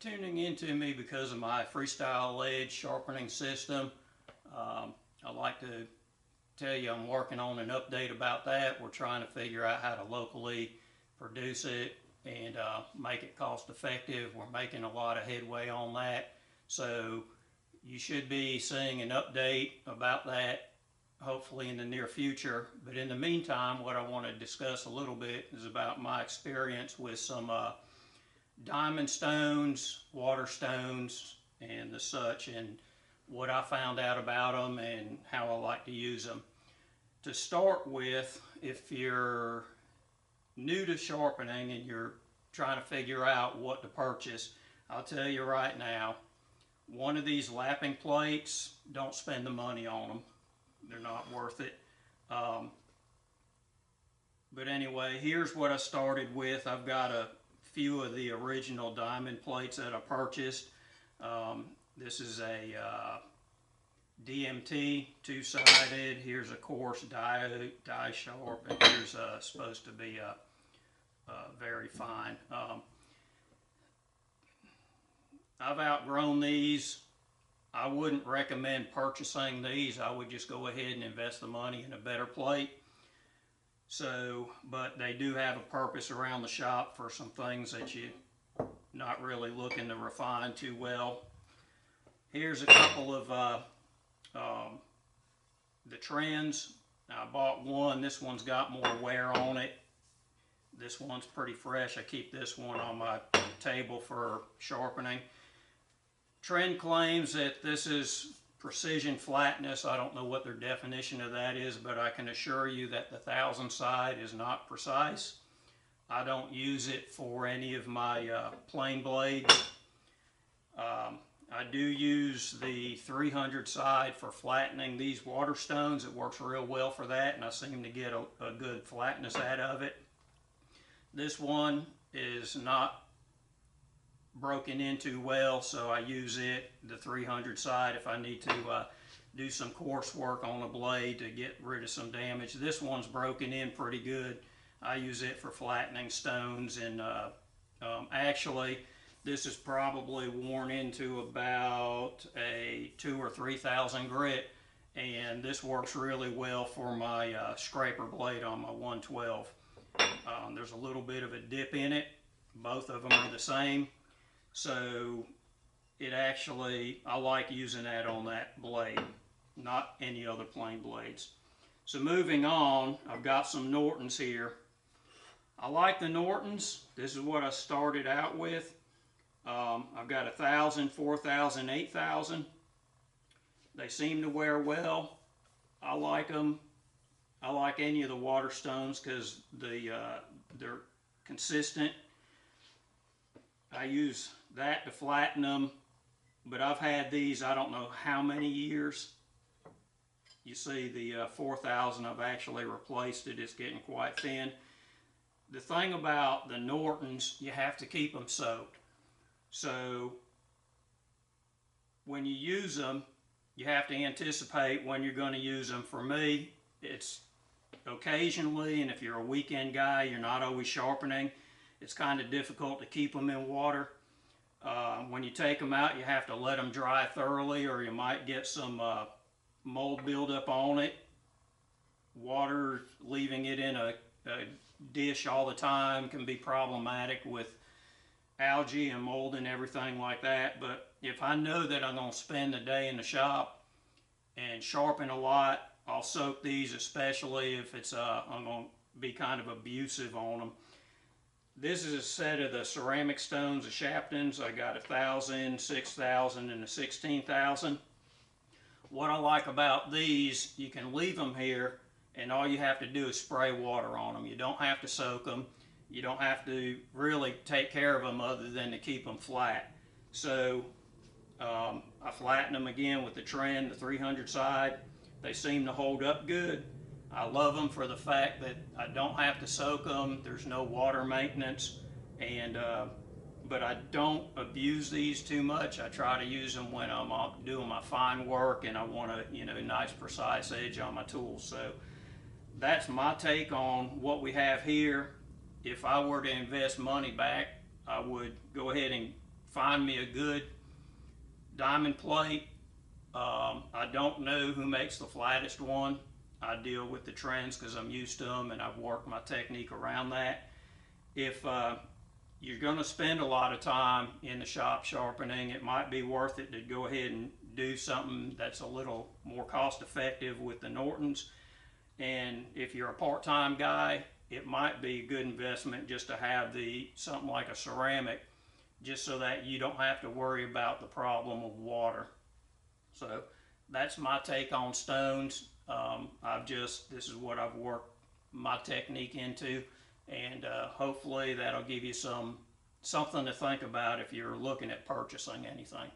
tuning into me because of my freestyle edge sharpening system. I'd like to tell you I'm working on an update about that. We're trying to figure out how to locally produce it and make it cost effective. We're making a lot of headway on that. So you should be seeing an update about that hopefully in the near future. But in the meantime, what I want to discuss a little bit is about my experience with some diamond stones, water stones, and the such, and what I found out about them and how I like to use them. To start with, if you're new to sharpening and you're trying to figure out what to purchase, I'll tell you right now, one of these lapping plates, don't spend the money on them. They're not worth it. But anyway, here's what I started with. I've got a few of the original diamond plates that I purchased. This is a DMT, two-sided. Here's a coarse die sharp, and here's supposed to be a very fine. I've outgrown these. I wouldn't recommend purchasing these. I would just go ahead and invest the money in a better plate. So, but they do have a purpose around the shop for some things that you're not really looking to refine too well. Here's a couple of the trends. Now, I bought one. This one's got more wear on it. This one's pretty fresh. I keep this one on my table for sharpening. Trend claims that this is precision flatness. I don't know what their definition of that is, but I can assure you that the 1000 side is not precise. I don't use it for any of my plain blades. I do use the 300 side for flattening these water stones. It works real well for that, and I seem to get a good flatness out of it. This one is not broken into well, so I use it, the 300 side, if I need to do some coarse work on a blade to get rid of some damage. This one's broken in pretty good. I use it for flattening stones, and actually this is probably worn into about a 2,000 or 3,000 grit, and this works really well for my scraper blade on my 112. There's a little bit of a dip in it. Both of them are the same. So it actually, I like using that on that blade, not any other plain blades. So moving on, I've got some Nortons here. I like the Nortons. This is what I started out with. I've got 1,000, 4,000, 8,000. They seem to wear well. I like them. I like any of the water stones because they're consistent. I use that to flatten them, but I've had these I don't know how many years. You see the 4,000, I've actually replaced it. It's getting quite thin. The thing about the Nortons, you have to keep them soaked. So when you use them, you have to anticipate when you're going to use them. For me, it's occasionally, and if you're a weekend guy, you're not always sharpening, it's kind of difficult to keep them in water. When you take them out, you have to let them dry thoroughly, or you might get some mold buildup on it. Water, leaving it in a dish all the time can be problematic with algae and mold and everything like that. But if I know that I'm going to spend the day in the shop and sharpen a lot, I'll soak these, especially if it's I'm going to be kind of abusive on them. This is a set of the ceramic stones, the Shaptons. I got 1,000, 6,000, and a 16,000. What I like about these, you can leave them here, and all you have to do is spray water on them. You don't have to soak them. You don't have to really take care of them other than to keep them flat. So I flatten them again with the Trend, the 300 side. They seem to hold up good. I love them for the fact that I don't have to soak them. There's no water maintenance, and but I don't abuse these too much. I try to use them when I'm doing my fine work and I want a nice precise edge on my tools. So that's my take on what we have here. If I were to invest money back, I would go ahead and find me a good diamond plate. I don't know who makes the flattest one. I deal with the trends because I'm used to them and I've worked my technique around that. If you're going to spend a lot of time in the shop sharpening, it might be worth it to go ahead and do something that's a little more cost effective with the Nortons. And if you're a part-time guy, it might be a good investment just to have something like a ceramic, just so that you don't have to worry about the problem of water. So that's my take on stones. This is what I've worked my technique into, and hopefully that'll give you something to think about if you're looking at purchasing anything.